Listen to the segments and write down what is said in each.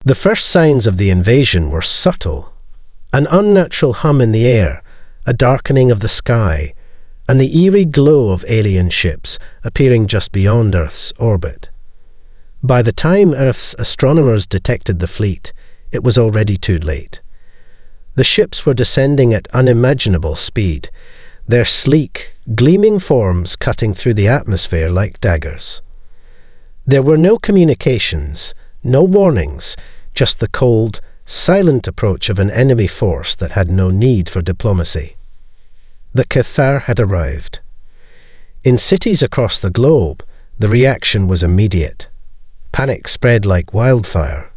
The first signs of the invasion were subtle. An unnatural hum in the air, a darkening of the sky, and the eerie glow of alien ships appearing just beyond Earth's orbit. By the time Earth's astronomers detected the fleet, it was already too late. The ships were descending at unimaginable speed, their sleek, gleaming forms cutting through the atmosphere like daggers. There were no communications, no warnings, just the cold, silent approach of an enemy force that had no need for diplomacy. The Cathar had arrived. In cities across the globe, the reaction was immediate. Panic spread like wildfire.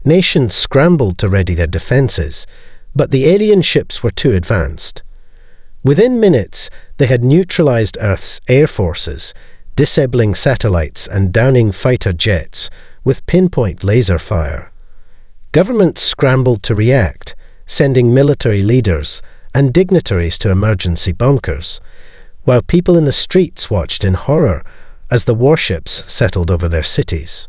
Nations scrambled to ready their defenses, but the alien ships were too advanced. Within minutes, they had neutralized Earth's air forces, disabling satellites and downing fighter jets with pinpoint laser fire. Governments scrambled to react, sending military leaders and dignitaries to emergency bunkers, while people in the streets watched in horror as the warships settled over their cities.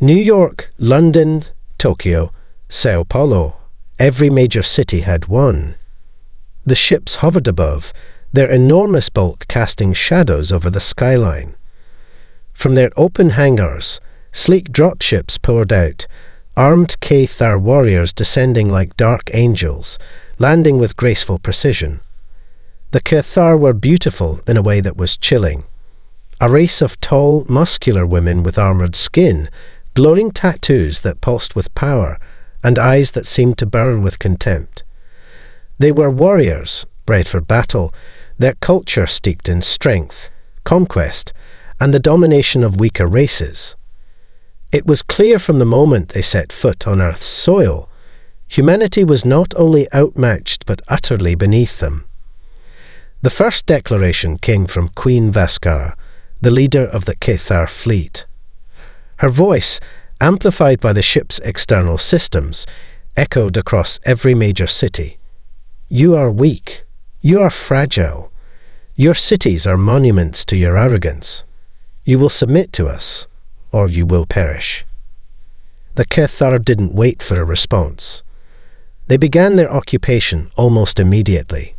New York, London, Tokyo, Sao Paulo, every major city had one. The ships hovered above, their enormous bulk casting shadows over the skyline. From their open hangars, sleek dropships poured out, armed Cathar warriors descending like dark angels, landing with graceful precision. The Cathar were beautiful in a way that was chilling. A race of tall, muscular women with armoured skin, glowing tattoos that pulsed with power, and eyes that seemed to burn with contempt. They were warriors, bred for battle, their culture steeped in strength, conquest, and the domination of weaker races. It was clear from the moment they set foot on Earth's soil, humanity was not only outmatched but utterly beneath them. The first declaration came from Queen Vaskar, the leader of the Cathar fleet. Her voice, amplified by the ship's external systems, echoed across every major city. "You are weak. You are fragile. Your cities are monuments to your arrogance. You will submit to us, or you will perish." The Cathar didn't wait for a response. They began their occupation almost immediately.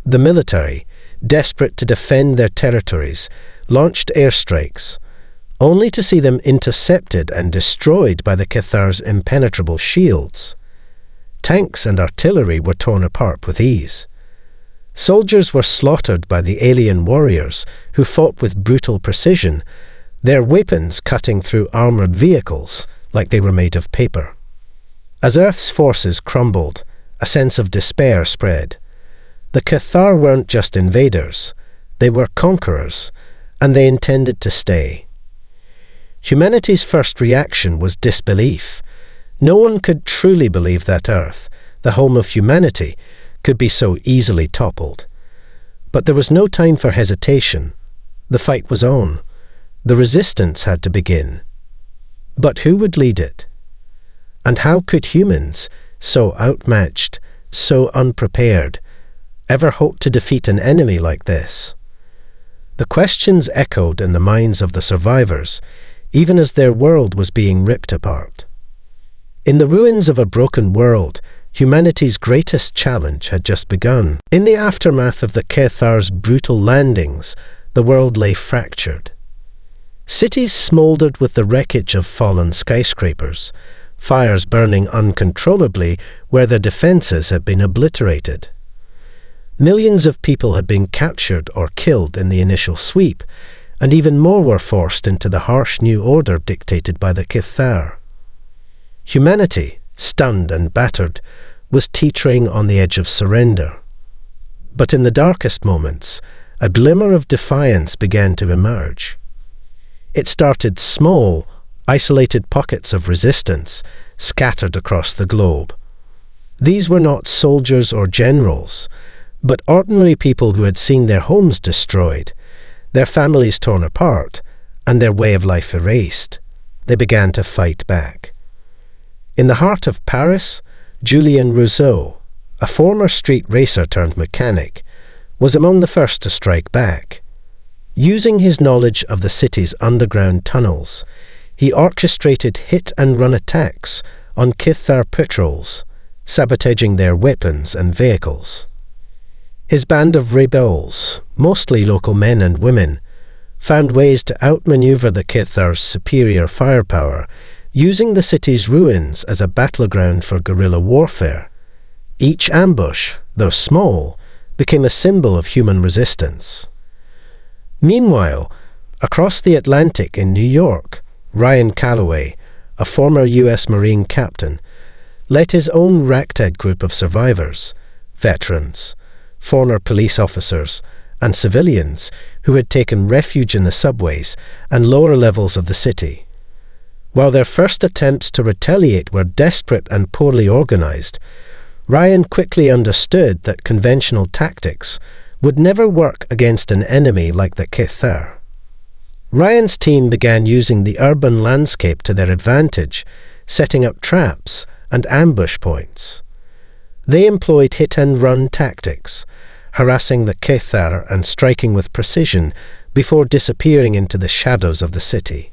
The military, desperate to defend their territories, launched airstrikes, only to see them intercepted and destroyed by the Cathar's impenetrable shields. Tanks and artillery were torn apart with ease. Soldiers were slaughtered by the alien warriors who fought with brutal precision, their weapons cutting through armoured vehicles like they were made of paper. As Earth's forces crumbled, a sense of despair spread. The Cathar weren't just invaders, they were conquerors, and they intended to stay. Humanity's first reaction was disbelief. No one could truly believe that Earth, the home of humanity, could be so easily toppled. But there was no time for hesitation. The fight was on. The resistance had to begin. But who would lead it? And how could humans, so outmatched, so unprepared, ever hope to defeat an enemy like this? The questions echoed in the minds of the survivors, even as their world was being ripped apart. In the ruins of a broken world, humanity's greatest challenge had just begun. In the aftermath of the Cathar's brutal landings, the world lay fractured. Cities smouldered with the wreckage of fallen skyscrapers, fires burning uncontrollably where their defences had been obliterated. Millions of people had been captured or killed in the initial sweep, and even more were forced into the harsh new order dictated by the Cathar. Humanity, stunned and battered, was teetering on the edge of surrender. But in the darkest moments, a glimmer of defiance began to emerge. It started small, isolated pockets of resistance, scattered across the globe. These were not soldiers or generals, but ordinary people who had seen their homes destroyed, their families torn apart, and their way of life erased. They began to fight back. In the heart of Paris, Julien Rousseau, a former street racer turned mechanic, was among the first to strike back. Using his knowledge of the city's underground tunnels, he orchestrated hit-and-run attacks on Kithar patrols, sabotaging their weapons and vehicles. His band of rebels, mostly local men and women, found ways to outmaneuver the Kithar's superior firepower, using the city's ruins as a battleground for guerrilla warfare. Each ambush, though small, became a symbol of human resistance. Meanwhile, across the Atlantic in New York, Ryan Calloway, a former U.S. Marine captain, led his own ragtag group of survivors, veterans, former police officers, and civilians who had taken refuge in the subways and lower levels of the city. While their first attempts to retaliate were desperate and poorly organized, Ryan quickly understood that conventional tactics would never work against an enemy like the Kithar. Ryan's team began using the urban landscape to their advantage, setting up traps and ambush points. They employed hit-and-run tactics, harassing the Kithar and striking with precision before disappearing into the shadows of the city.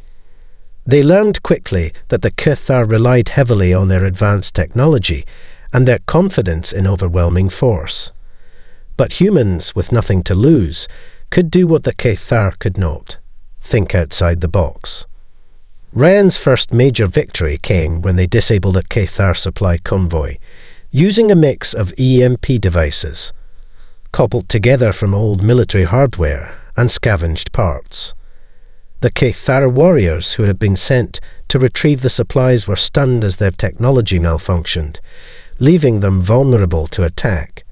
They learned quickly that the Kithar relied heavily on their advanced technology and their confidence in overwhelming force. But humans with nothing to lose could do what the Kithar could not: think outside the box. Ryan's first major victory came when they disabled a Kithar supply convoy, using a mix of EMP devices, cobbled together from old military hardware and scavenged parts. The Kithar warriors who had been sent to retrieve the supplies were stunned as their technology malfunctioned, leaving them vulnerable to attack.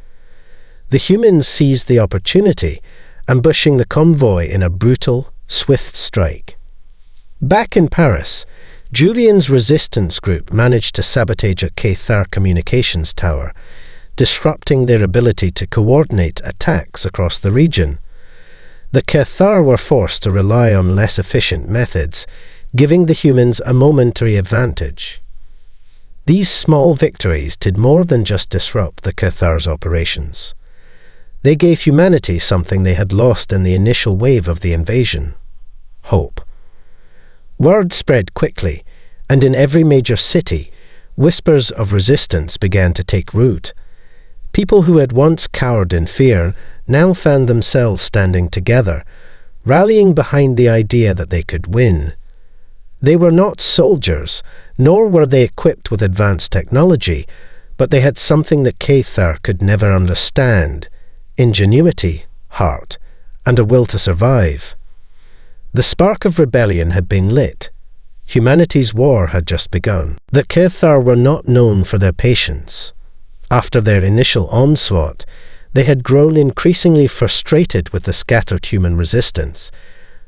The humans seized the opportunity, ambushing the convoy in a brutal, swift strike. Back in Paris, Julian's resistance group managed to sabotage a Kithar communications tower, disrupting their ability to coordinate attacks across the region. The Kithar were forced to rely on less efficient methods, giving the humans a momentary advantage. These small victories did more than just disrupt the Kithar's operations. They gave humanity something they had lost in the initial wave of the invasion: hope. Word spread quickly, and in every major city, whispers of resistance began to take root. People who had once cowered in fear now found themselves standing together, rallying behind the idea that they could win. They were not soldiers, nor were they equipped with advanced technology, but they had something that Kithar could never understand: ingenuity, heart, and a will to survive. The spark of rebellion had been lit. Humanity's war had just begun. The Kithar were not known for their patience. After their initial onslaught, they had grown increasingly frustrated with the scattered human resistance,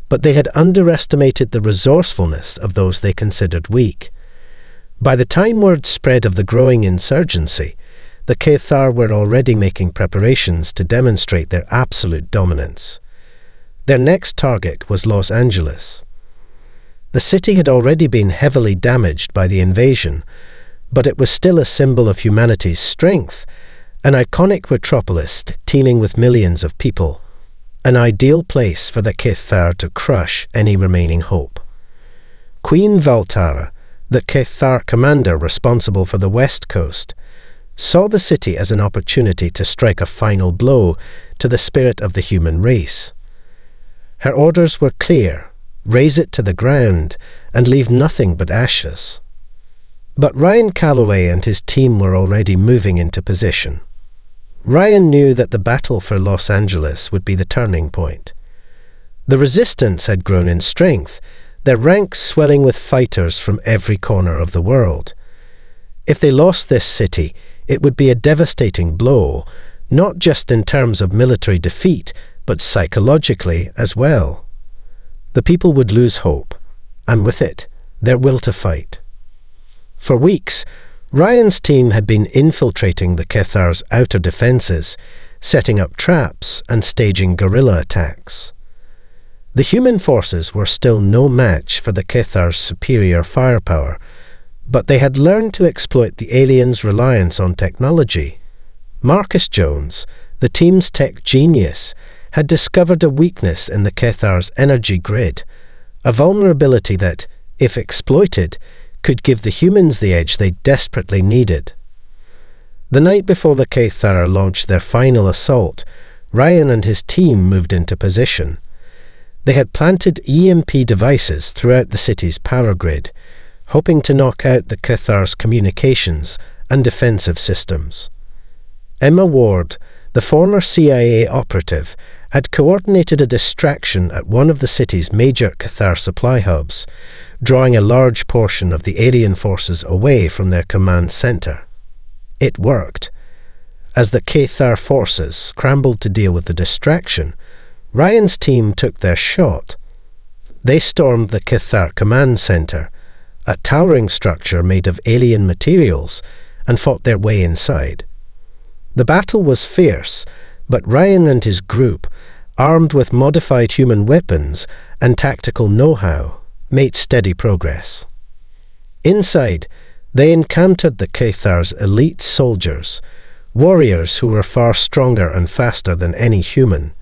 but they had underestimated the resourcefulness of those they considered weak. By the time word spread of the growing insurgency, the Kithar were already making preparations to demonstrate their absolute dominance. Their next target was Los Angeles. The city had already been heavily damaged by the invasion, but it was still a symbol of humanity's strength, an iconic metropolis teeming with millions of people, an ideal place for the Kithar to crush any remaining hope. Queen Valtara, the Kithar commander responsible for the West Coast, saw the city as an opportunity to strike a final blow to the spirit of the human race. Her orders were clear: raze it to the ground and leave nothing but ashes. But Ryan Calloway and his team were already moving into position. Ryan knew that the battle for Los Angeles would be the turning point. The resistance had grown in strength, their ranks swelling with fighters from every corner of the world. If they lost this city, it would be a devastating blow, not just in terms of military defeat, but psychologically as well. The people would lose hope, and with it, their will to fight. For weeks, Ryan's team had been infiltrating the Kithar's outer defences, setting up traps and staging guerrilla attacks. The human forces were still no match for the Kithar's superior firepower, but they had learned to exploit the aliens' reliance on technology. Marcus Jones, the team's tech genius, had discovered a weakness in the Kithar's energy grid, a vulnerability that, if exploited, could give the humans the edge they desperately needed. The night before the Cathar launched their final assault, Ryan and his team moved into position. They had planted EMP devices throughout the city's power grid, hoping to knock out the Cathar's communications and defensive systems. Emma Ward, the former CIA operative, had coordinated a distraction at one of the city's major Cathar supply hubs, drawing a large portion of the alien forces away from their command center. It worked. As the Cathar forces scrambled to deal with the distraction, Ryan's team took their shot. They stormed the Cathar command center, a towering structure made of alien materials, and fought their way inside. The battle was fierce, but Ryan and his group, armed with modified human weapons and tactical know-how, made steady progress. Inside, they encountered the Cathar's elite soldiers, warriors who were far stronger and faster than any human.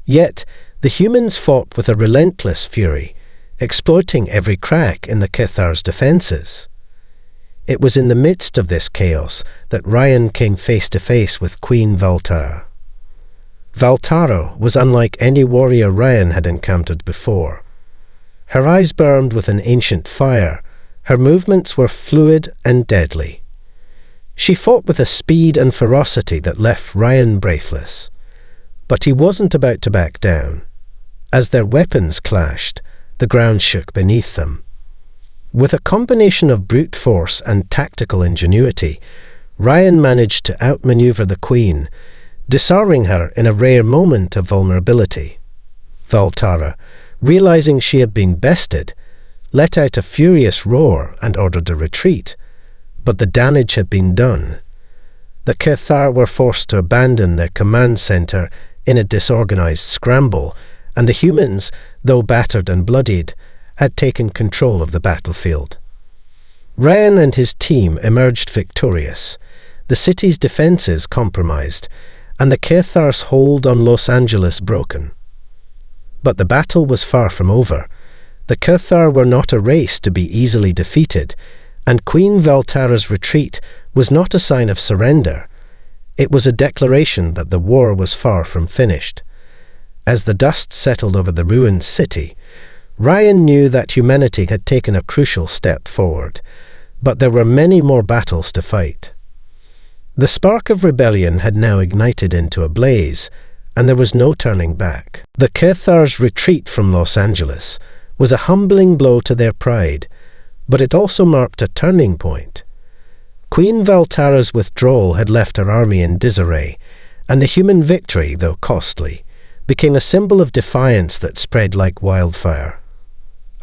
Yet, the humans fought with a relentless fury, exploiting every crack in the Cathar's defenses. It was in the midst of this chaos that Ryan came face to face with Queen Valtara. Valtara was unlike any warrior Ryan had encountered before. Her eyes burned with an ancient fire. Her movements were fluid and deadly. She fought with a speed and ferocity that left Ryan breathless. But he wasn't about to back down. As their weapons clashed, the ground shook beneath them. With a combination of brute force and tactical ingenuity, Ryan managed to outmaneuver the Queen, disarming her in a rare moment of vulnerability. Valtara, realizing she had been bested, let out a furious roar and ordered a retreat, but the damage had been done. The Cathar were forced to abandon their command center in a disorganized scramble, and the humans, though battered and bloodied, had taken control of the battlefield. Ryan and his team emerged victorious, the city's defenses compromised, and the Cathar's hold on Los Angeles broken. But the battle was far from over. The Cathar were not a race to be easily defeated, and Queen Valtara's retreat was not a sign of surrender. It was a declaration that the war was far from finished. As the dust settled over the ruined city, Ryan knew that humanity had taken a crucial step forward, but there were many more battles to fight. The spark of rebellion had now ignited into a blaze, and there was no turning back. The Cathar's retreat from Los Angeles was a humbling blow to their pride, but it also marked a turning point. Queen Valtara's withdrawal had left her army in disarray, and the human victory, though costly, became a symbol of defiance that spread like wildfire.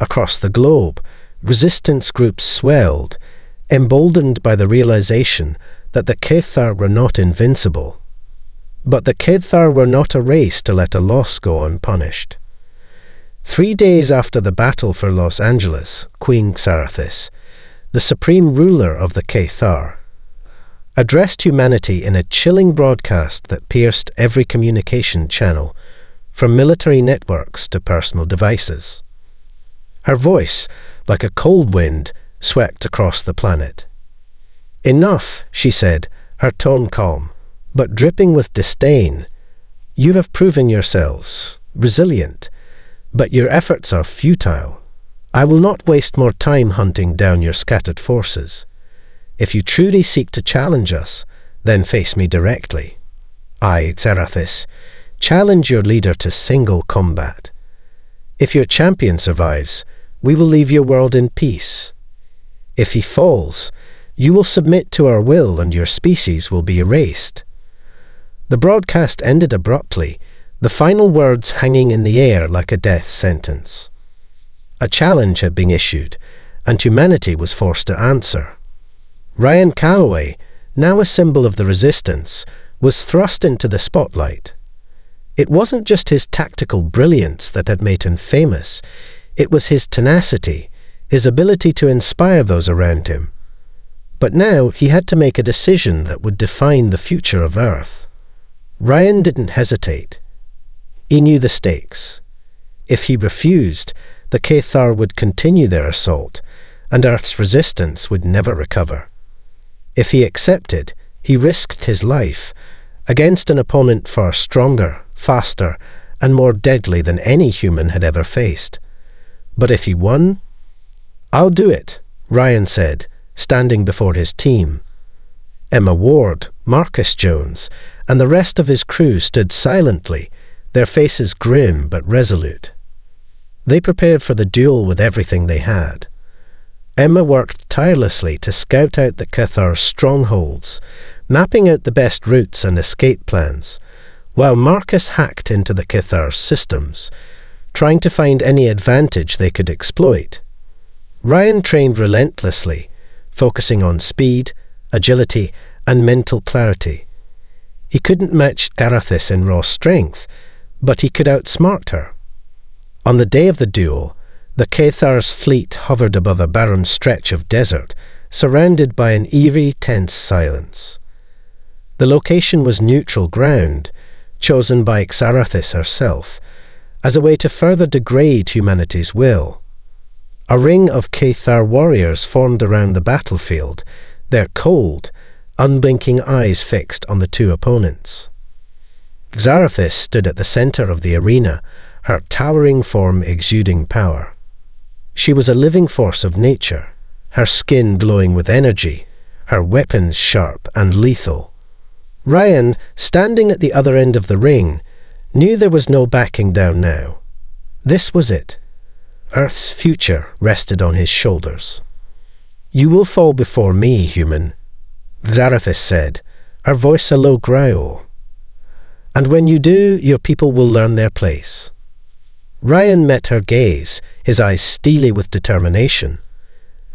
Across the globe, resistance groups swelled, emboldened by the realization that the Cathar were not invincible. But the Cathar were not a race to let a loss go unpunished. 3 days after the battle for Los Angeles, Queen Xarathis, the supreme ruler of the Cathar, addressed humanity in a chilling broadcast that pierced every communication channel, from military networks to personal devices. Her voice, like a cold wind, swept across the planet. "Enough," she said, her tone calm, but dripping with disdain. "You have proven yourselves resilient, but your efforts are futile. I will not waste more time hunting down your scattered forces. If you truly seek to challenge us, then face me directly. I, Xarathis, challenge your leader to single combat. If your champion survives, we will leave your world in peace. If he falls, you will submit to our will and your species will be erased." The broadcast ended abruptly, the final words hanging in the air like a death sentence. A challenge had been issued, and humanity was forced to answer. Ryan Calloway, now a symbol of the resistance, was thrust into the spotlight. It wasn't just his tactical brilliance that had made him famous, it was his tenacity, his ability to inspire those around him. But now he had to make a decision that would define the future of Earth. Ryan didn't hesitate. He knew the stakes. If he refused, the Cathar would continue their assault, and Earth's resistance would never recover. If he accepted, he risked his life against an opponent far stronger, faster, and more deadly than any human had ever faced. But if he won, "I'll do it," Ryan said, standing before his team. Emma Ward, Marcus Jones, and the rest of his crew stood silently, their faces grim but resolute. They prepared for the duel with everything they had. Emma worked tirelessly to scout out the Cathar's strongholds, mapping out the best routes and escape plans, while Marcus hacked into the Cathar's systems, trying to find any advantage they could exploit. Ryan trained relentlessly, focusing on speed, agility, and mental clarity. He couldn't match Carathis in raw strength, but he could outsmart her. On the day of the duel, the Cathar's fleet hovered above a barren stretch of desert, surrounded by an eerie, tense silence. The location was neutral ground, chosen by Carathis herself, as a way to further degrade humanity's will. A ring of Cathar warriors formed around the battlefield, their cold, unblinking eyes fixed on the two opponents. Carathis stood at the center of the arena, her towering form exuding power. She was a living force of nature, her skin glowing with energy, her weapons sharp and lethal. Ryan, standing at the other end of the ring, knew there was no backing down now. This was it. Earth's future rested on his shoulders. "You will fall before me, human," Carathis said, her voice a low growl. "And when you do, your people will learn their place." Ryan met her gaze, his eyes steely with determination.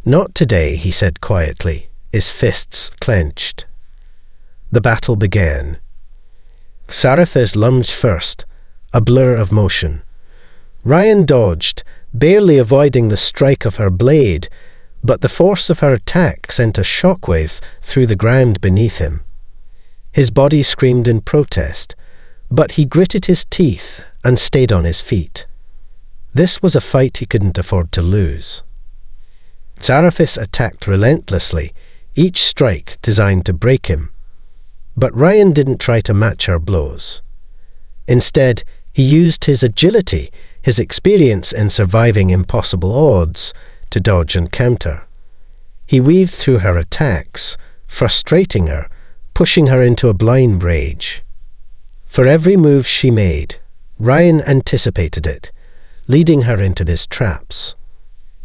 "Not today," he said quietly, his fists clenched. The battle began. Carathis lunged first, a blur of motion. Ryan dodged, barely avoiding the strike of her blade, but the force of her attack sent a shockwave through the ground beneath him. His body screamed in protest, but he gritted his teeth and stayed on his feet. This was a fight he couldn't afford to lose. Carathis attacked relentlessly, each strike designed to break him. But Ryan didn't try to match her blows. Instead, he used his agility, his experience in surviving impossible odds, to dodge and counter. He weaved through her attacks, frustrating her, pushing her into a blind rage. For every move she made, Ryan anticipated it, leading her into his traps.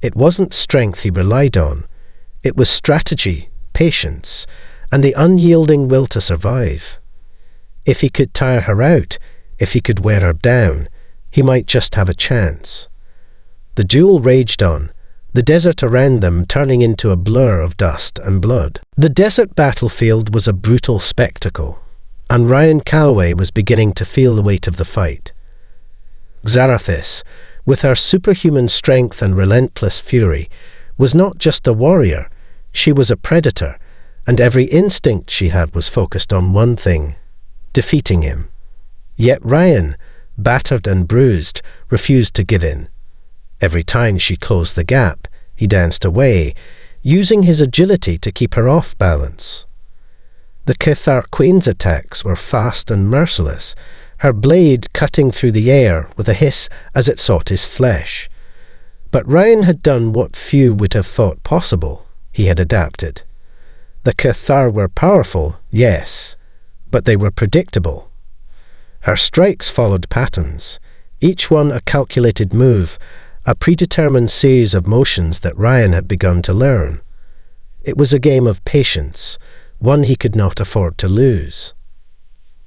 It wasn't strength he relied on, it was strategy, patience, and the unyielding will to survive. If he could tire her out, if he could wear her down, he might just have a chance. The duel raged on, the desert around them turning into a blur of dust and blood. The desert battlefield was a brutal spectacle, and Ryan Calloway was beginning to feel the weight of the fight. Carathis, with her superhuman strength and relentless fury, was not just a warrior, she was a predator, and every instinct she had was focused on one thing: defeating him. Yet Ryan, battered and bruised, refused to give in. Every time she closed the gap, he danced away, using his agility to keep her off balance. The Cathar Queen's attacks were fast and merciless, her blade cutting through the air with a hiss as it sought his flesh. But Ryan had done what few would have thought possible. He had adapted. The Cathar were powerful, yes, but they were predictable. Her strikes followed patterns, each one a calculated move, a predetermined series of motions that Ryan had begun to learn. It was a game of patience, one he could not afford to lose.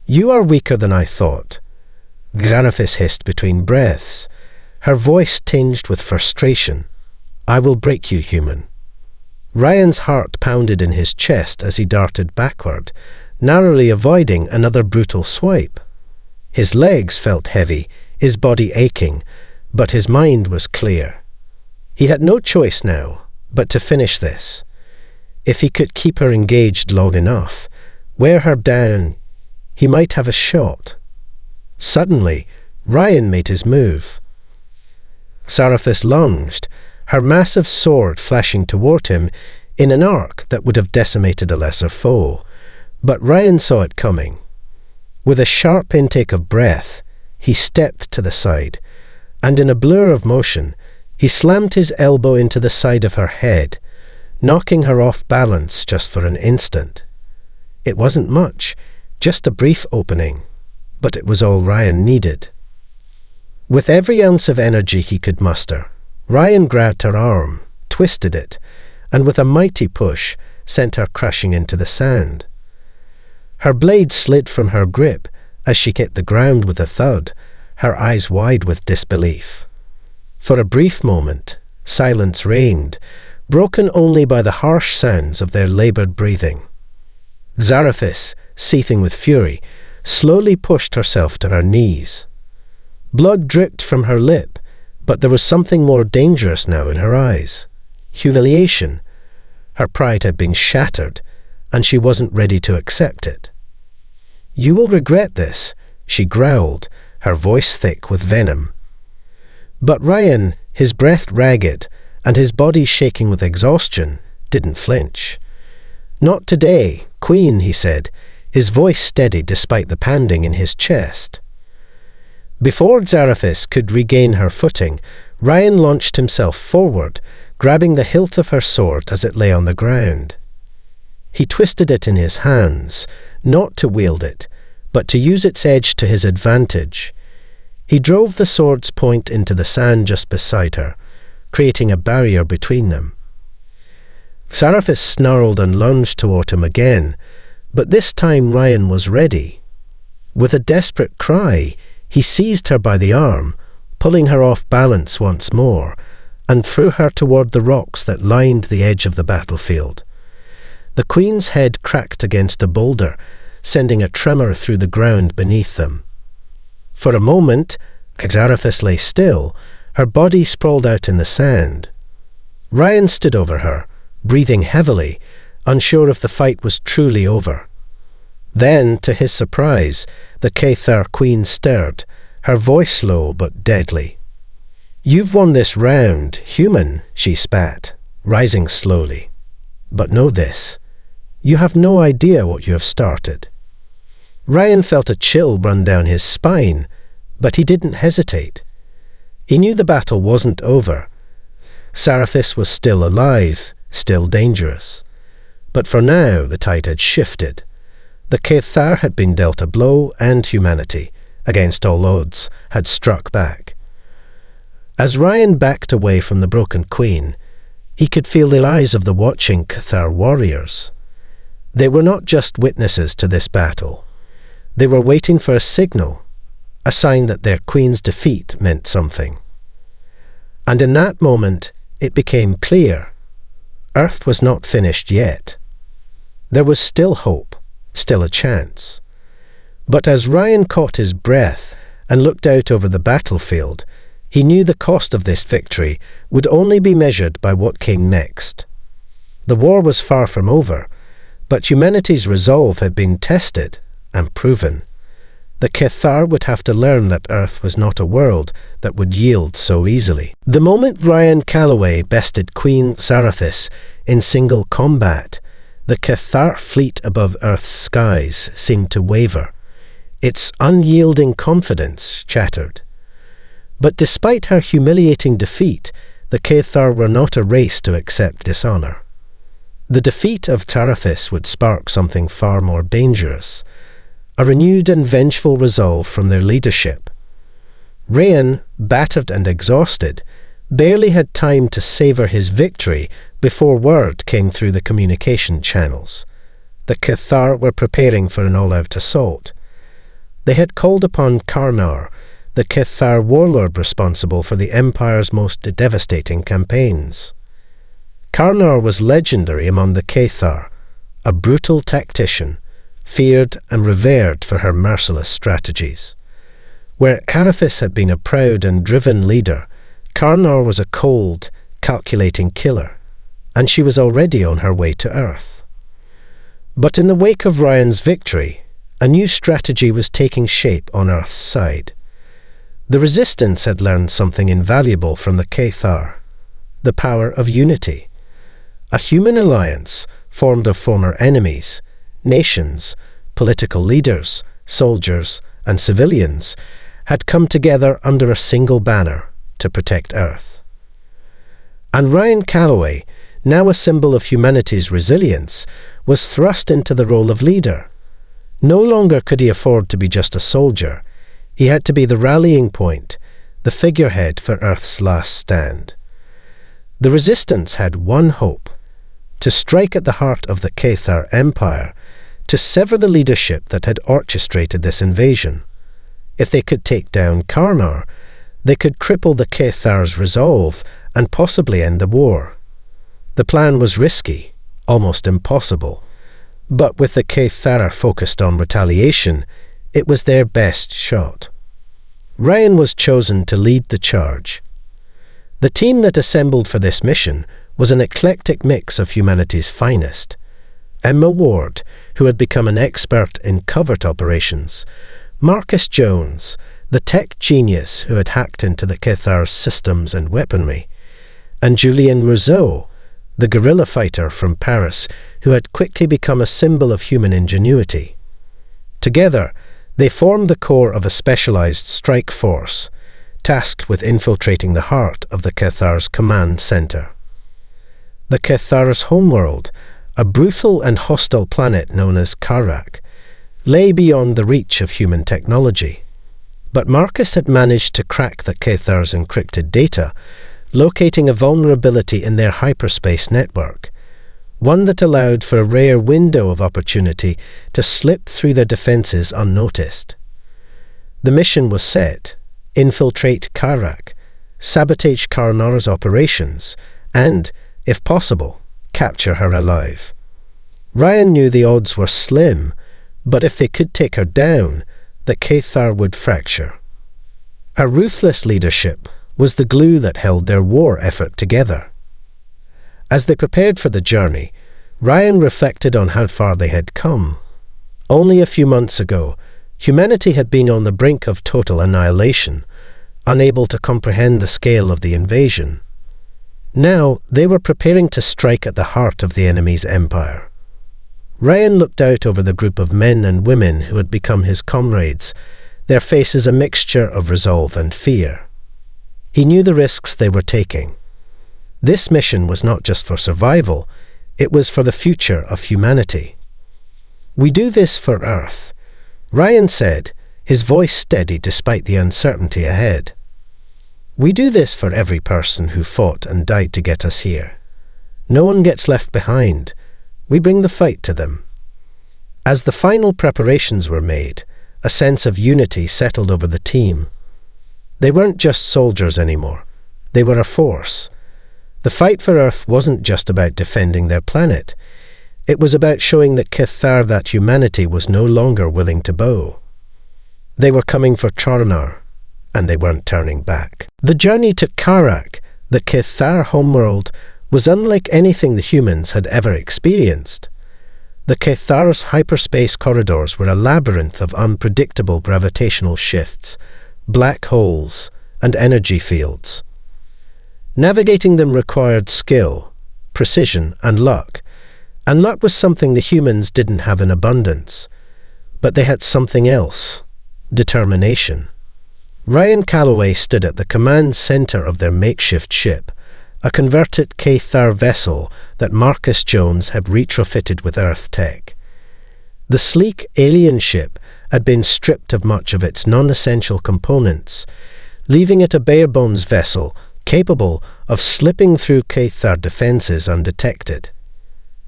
"You are weaker than I thought," Carathis hissed between breaths, her voice tinged with frustration. "I will break you, human." Ryan's heart pounded in his chest as he darted backward, narrowly avoiding another brutal swipe. His legs felt heavy, his body aching, but his mind was clear. He had no choice now but to finish this. If he could keep her engaged long enough, wear her down, he might have a shot. Suddenly, Ryan made his move. Zarathis lunged, her massive sword flashing toward him in an arc that would have decimated a lesser foe. But Ryan saw it coming. With a sharp intake of breath, he stepped to the side, and in a blur of motion, he slammed his elbow into the side of her head, knocking her off balance just for an instant. It wasn't much, just a brief opening, but it was all Ryan needed. With every ounce of energy he could muster, Ryan grabbed her arm, twisted it, and with a mighty push, sent her crashing into the sand. Her blade slid from her grip as she hit the ground with a thud, her eyes wide with disbelief. For a brief moment, silence reigned, broken only by the harsh sounds of their laboured breathing. Zarathis, seething with fury, slowly pushed herself to her knees. Blood dripped from her lip, but there was something more dangerous now in her eyes. Humiliation. Her pride had been shattered, and she wasn't ready to accept it. "You will regret this," she growled, her voice thick with venom. But Ryan, his breath ragged and his body shaking with exhaustion, didn't flinch. "Not today, Queen," he said, his voice steady despite the pounding in his chest. Before Zarathis could regain her footing, Ryan launched himself forward, grabbing the hilt of her sword as it lay on the ground. He twisted it in his hands, not to wield it, but to use its edge to his advantage. He drove the sword's point into the sand just beside her, creating a barrier between them. Zarathis snarled and lunged toward him again, but this time Ryan was ready. With a desperate cry, he seized her by the arm, pulling her off balance once more, and threw her toward the rocks that lined the edge of the battlefield. The Queen's head cracked against a boulder, sending a tremor through the ground beneath them. For a moment, Zarathis lay still, her body sprawled out in the sand. Ryan stood over her, breathing heavily, unsure if the fight was truly over. Then, to his surprise, the Cathar Queen stirred, her voice low but deadly. "You've won this round, human," she spat, rising slowly. "But know this, you have no idea what you have started." Ryan felt a chill run down his spine, but he didn't hesitate. He knew the battle wasn't over. Zarathis was still alive, still dangerous. But for now the tide had shifted. The Cathar had been dealt a blow, and humanity, against all odds, had struck back. As Ryan backed away from the broken Queen, he could feel the eyes of the watching Cathar warriors. They were not just witnesses to this battle. They were waiting for a signal, a sign that their Queen's defeat meant something. And in that moment, it became clear. Earth was not finished yet. There was still hope, still a chance. But as Ryan caught his breath and looked out over the battlefield, he knew the cost of this victory would only be measured by what came next. The war was far from over, but humanity's resolve had been tested and proven. The Cathar would have to learn that Earth was not a world that would yield so easily. The moment Ryan Calloway bested Queen Zarathis in single combat, the Cathar fleet above Earth's skies seemed to waver. Its unyielding confidence chattered. But despite her humiliating defeat, the Cathar were not a race to accept dishonour. The defeat of Zarathis would spark something far more dangerous, a renewed and vengeful resolve from their leadership. Ryan, battered and exhausted, barely had time to savour his victory before word came through the communication channels. The Cathar were preparing for an all-out assault. They had called upon Karnar, the Cathar warlord responsible for the Empire's most devastating campaigns. Karnar was legendary among the Cathar, a brutal tactician, feared and revered for her merciless strategies. Where Zarathis had been a proud and driven leader, Karnar was a cold, calculating killer, and she was already on her way to Earth. But in the wake of Ryan's victory, a new strategy was taking shape on Earth's side. The Resistance had learned something invaluable from the Cathar: the power of unity. A human alliance formed of former enemies, nations, political leaders, soldiers, and civilians had come together under a single banner to protect Earth. And Ryan Calloway, now a symbol of humanity's resilience, was thrust into the role of leader. No longer could he afford to be just a soldier. He had to be the rallying point, the figurehead for Earth's last stand. The Resistance had one hope: to strike at the heart of the Cathar Empire, to sever the leadership that had orchestrated this invasion. If they could take down Karnar, they could cripple the Cathar's resolve and possibly end the war. The plan was risky, almost impossible, but with the Cathar focused on retaliation, it was their best shot. Ryan was chosen to lead the charge. The team that assembled for this mission was an eclectic mix of humanity's finest. Emma Ward, who had become an expert in covert operations; Marcus Jones, the tech genius who had hacked into the Cathar's systems and weaponry; and Julien Rousseau, the guerrilla fighter from Paris who had quickly become a symbol of human ingenuity. Together, they formed the core of a specialized strike force, tasked with infiltrating the heart of the Cathar's command center. The Cathar's homeworld, a brutal and hostile planet known as Karak, lay beyond the reach of human technology. But Marcus had managed to crack the Cathar's encrypted data, locating a vulnerability in their hyperspace network, one that allowed for a rare window of opportunity to slip through their defenses unnoticed. The mission was set: infiltrate Karak, sabotage Karnar's operations, and, if possible, capture her alive. Ryan knew the odds were slim, but if they could take her down, the Cathar would fracture. Her ruthless leadership was the glue that held their war effort together. As they prepared for the journey, Ryan reflected on how far they had come. Only a few months ago, humanity had been on the brink of total annihilation, unable to comprehend the scale of the invasion. Now they were preparing to strike at the heart of the enemy's empire. Ryan looked out over the group of men and women who had become his comrades, their faces a mixture of resolve and fear. He knew the risks they were taking. This mission was not just for survival, it was for the future of humanity. "We do this for Earth," Ryan said, his voice steady despite the uncertainty ahead. "We do this for every person who fought and died to get us here. No one gets left behind. We bring the fight to them." As the final preparations were made, a sense of unity settled over the team. They weren't just soldiers anymore. They were a force. The fight for Earth wasn't just about defending their planet. It was about showing the Cathar that humanity was no longer willing to bow. They were coming for Karnar, and they weren't turning back. The journey to Karak, the Cathar homeworld, was unlike anything the humans had ever experienced. The Cathar's hyperspace corridors were a labyrinth of unpredictable gravitational shifts, black holes, and energy fields. Navigating them required skill, precision, and luck was something the humans didn't have in abundance. But they had something else: determination. Ryan Calloway stood at the command center of their makeshift ship, a converted Cathar vessel that Marcus Jones had retrofitted with Earth tech. The sleek alien ship had been stripped of much of its non-essential components, leaving it a bare-bones vessel capable of slipping through Cathar defenses undetected.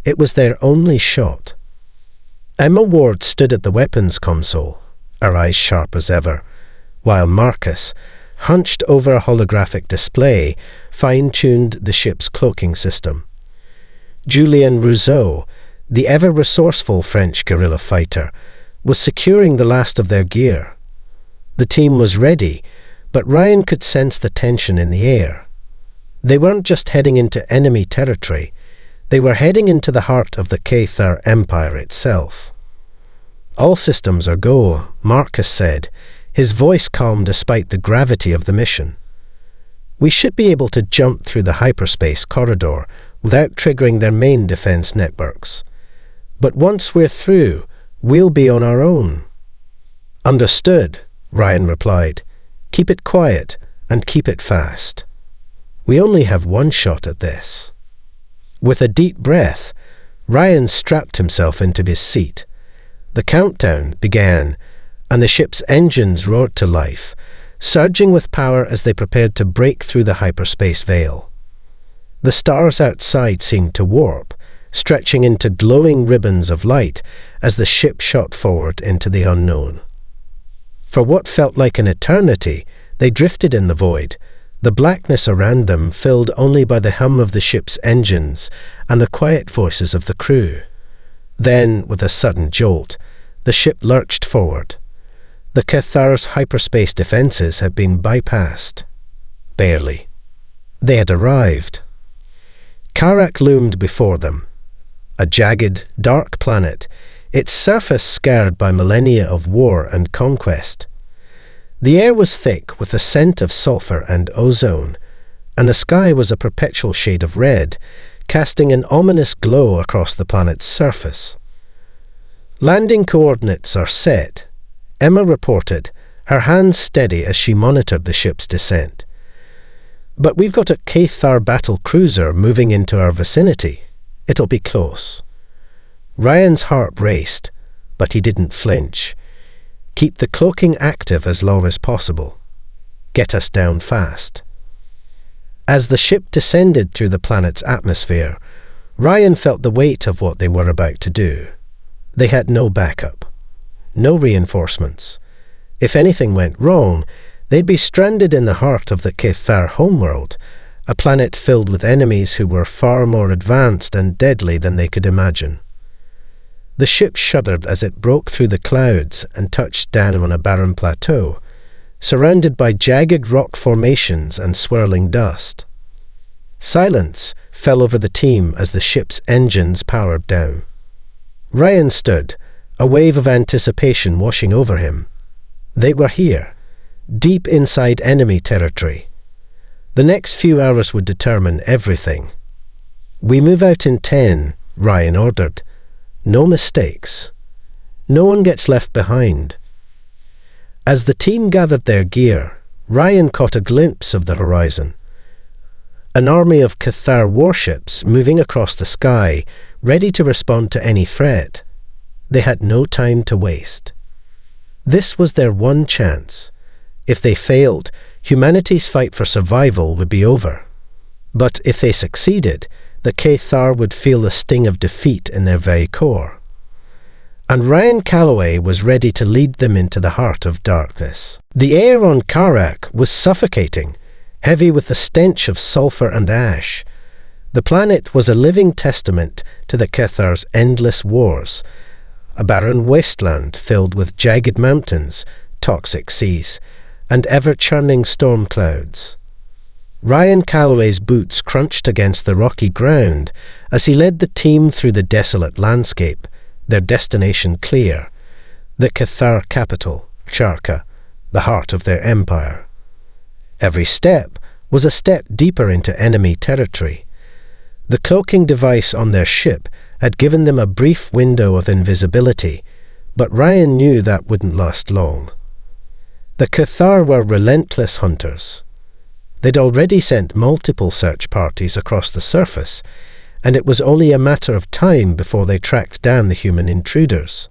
It was their only shot. Emma Ward stood at the weapons console, her eyes sharp as ever, while Marcus, hunched over a holographic display, fine-tuned the ship's cloaking system. Julien Rousseau, the ever-resourceful French guerrilla fighter, was securing the last of their gear. The team was ready, but Ryan could sense the tension in the air. They weren't just heading into enemy territory, they were heading into the heart of the Cathar Empire itself. "All systems are go," Marcus said, his voice calm despite the gravity of the mission. "We should be able to jump through the hyperspace corridor without triggering their main defense networks. But once we're through, we'll be on our own." "Understood," Ryan replied. "Keep it quiet and keep it fast. We only have one shot at this." With a deep breath, Ryan strapped himself into his seat. The countdown began, and the ship's engines roared to life, surging with power as they prepared to break through the hyperspace veil. The stars outside seemed to warp, stretching into glowing ribbons of light as the ship shot forward into the unknown. For what felt like an eternity, they drifted in the void, the blackness around them filled only by the hum of the ship's engines and the quiet voices of the crew. Then, with a sudden jolt, the ship lurched forward. The Cathar's hyperspace defenses had been bypassed. Barely. They had arrived. Karak loomed before them. A jagged, dark planet, its surface scarred by millennia of war and conquest. The air was thick with the scent of sulfur and ozone, and the sky was a perpetual shade of red, casting an ominous glow across the planet's surface. "Landing coordinates are set," Emma reported, her hands steady as she monitored the ship's descent. "But we've got a Cathar battle cruiser moving into our vicinity. It'll be close." Ryan's heart raced, but he didn't flinch. Keep the cloaking active as long as possible. Get us down fast. As the ship descended through the planet's atmosphere, Ryan felt the weight of what they were about to do. They had no backup, no reinforcements. If anything went wrong, they'd be stranded in the heart of the Cathar homeworld, a planet filled with enemies who were far more advanced and deadly than they could imagine. The ship shuddered as it broke through the clouds and touched down on a barren plateau, surrounded by jagged rock formations and swirling dust. Silence fell over the team as the ship's engines powered down. Ryan stood, a wave of anticipation washing over him. They were here, deep inside enemy territory. The next few hours would determine everything. "We move out in 10, Ryan ordered. "No mistakes. No one gets left behind." As the team gathered their gear, Ryan caught a glimpse of the horizon. An army of Cathar warships moving across the sky, ready to respond to any threat. They had no time to waste. This was their one chance. If they failed, humanity's fight for survival would be over. But if they succeeded, the Cathar would feel the sting of defeat in their very core. And Ryan Calloway was ready to lead them into the heart of darkness. The air on Karak was suffocating, heavy with the stench of sulfur and ash. The planet was a living testament to the Cathar's endless wars, a barren wasteland filled with jagged mountains, toxic seas, and ever-churning storm clouds. Ryan Calloway's boots crunched against the rocky ground as he led the team through the desolate landscape, their destination clear, the Cathar capital, Charka, the heart of their empire. Every step was a step deeper into enemy territory. The cloaking device on their ship had given them a brief window of invisibility, but Ryan knew that wouldn't last long. The Cathar were relentless hunters. They'd already sent multiple search parties across the surface, and it was only a matter of time before they tracked down the human intruders.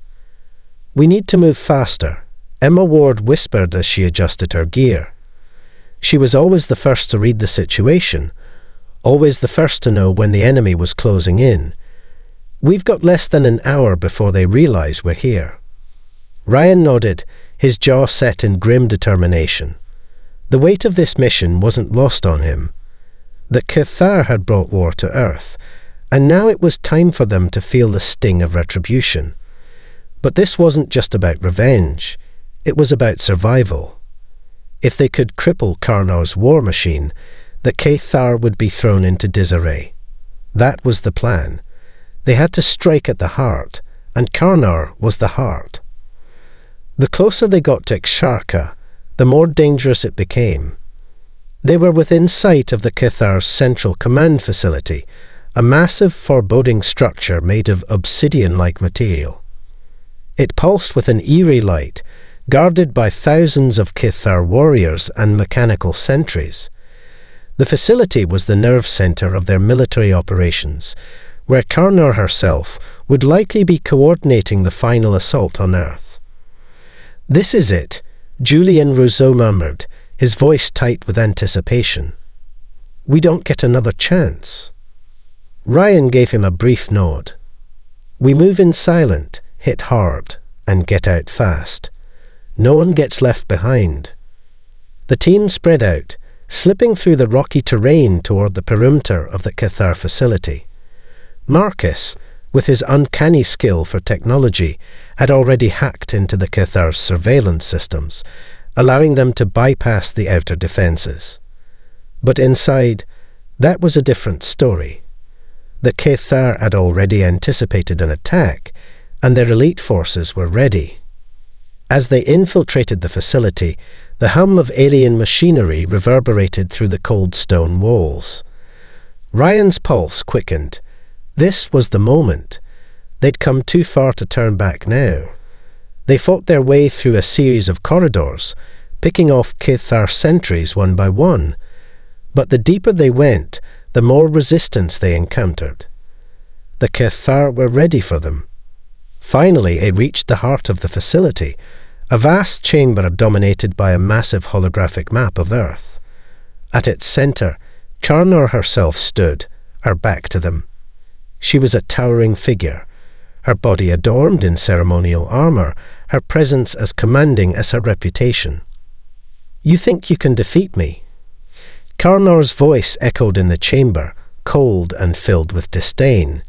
"We need to move faster," Emma Ward whispered as she adjusted her gear. She was always the first to read the situation, always the first to know when the enemy was closing in. "We've got less than an hour before they realize we're here." Ryan nodded, his jaw set in grim determination. The weight of this mission wasn't lost on him. The Cathar had brought war to Earth, and now it was time for them to feel the sting of retribution. But this wasn't just about revenge. It was about survival. If they could cripple Karnar's war machine, the Cathar would be thrown into disarray. That was the plan. They had to strike at the heart, and Karnar was the heart. The closer they got to Ksharka, the more dangerous it became. They were within sight of the Cathar's central command facility, a massive, foreboding structure made of obsidian-like material. It pulsed with an eerie light, guarded by thousands of Cathar warriors and mechanical sentries. The facility was the nerve center of their military operations, where Karnar herself would likely be coordinating the final assault on Earth. "This is it," Julien Rousseau murmured, his voice tight with anticipation. "We don't get another chance." Ryan gave him a brief nod. "We move in silent, hit hard, and get out fast. No one gets left behind." The team spread out, slipping through the rocky terrain toward the perimeter of the Cathar facility. Marcus, with his uncanny skill for technology, had already hacked into the Cathar's surveillance systems, allowing them to bypass the outer defenses. But inside, that was a different story. The Cathar had already anticipated an attack, and their elite forces were ready. As they infiltrated the facility, the hum of alien machinery reverberated through the cold stone walls. Ryan's pulse quickened. This was the moment. They'd come too far to turn back now. They fought their way through a series of corridors, picking off Cathar sentries one by one. But the deeper they went, the more resistance they encountered. The Cathar were ready for them. Finally, it reached the heart of the facility, a vast chamber dominated by a massive holographic map of Earth. At its center, Karnar herself stood, her back to them. She was a towering figure, her body adorned in ceremonial armor, her presence as commanding as her reputation. "You think you can defeat me?" Karnar's voice echoed in the chamber, cold and filled with disdain.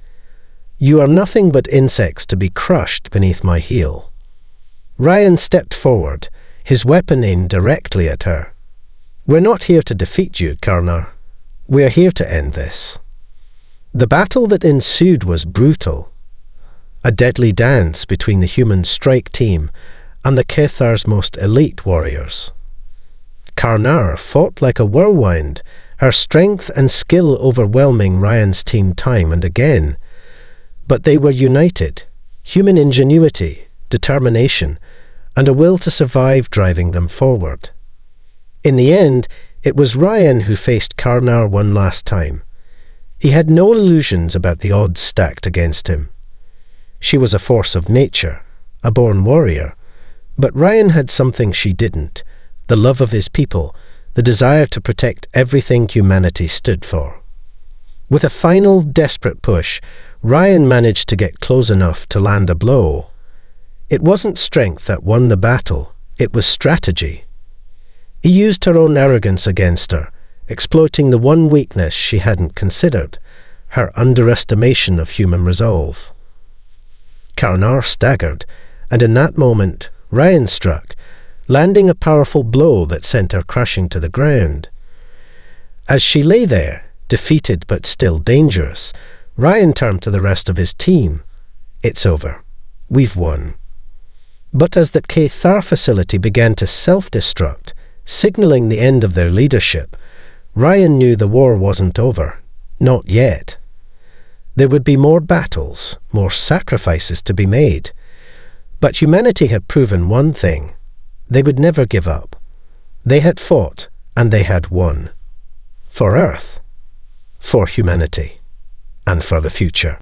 "You are nothing but insects to be crushed beneath my heel." Ryan stepped forward, his weapon aimed directly at her. "We're not here to defeat you, Karnar. We're here to end this." The battle that ensued was brutal. A deadly dance between the human strike team and the Cathar's most elite warriors. Karnar fought like a whirlwind, her strength and skill overwhelming Ryan's team time and again. But they were united, human ingenuity, determination, and a will to survive driving them forward. In the end, it was Ryan who faced Karnar one last time. He had no illusions about the odds stacked against him. She was a force of nature, a born warrior, but Ryan had something she didn't: the love of his people, the desire to protect everything humanity stood for. With a final, desperate push, Ryan managed to get close enough to land a blow. It wasn't strength that won the battle, it was strategy. He used her own arrogance against her, exploiting the one weakness she hadn't considered, her underestimation of human resolve. Karnar staggered, and in that moment, Ryan struck, landing a powerful blow that sent her crashing to the ground. As she lay there, defeated but still dangerous, Ryan turned to the rest of his team. "It's over. We've won." But as the Cathar facility began to self-destruct, signaling the end of their leadership, Ryan knew the war wasn't over. Not yet. There would be more battles, more sacrifices to be made. But humanity had proven one thing: they would never give up. They had fought, and they had won. For Earth, for humanity, and for the future.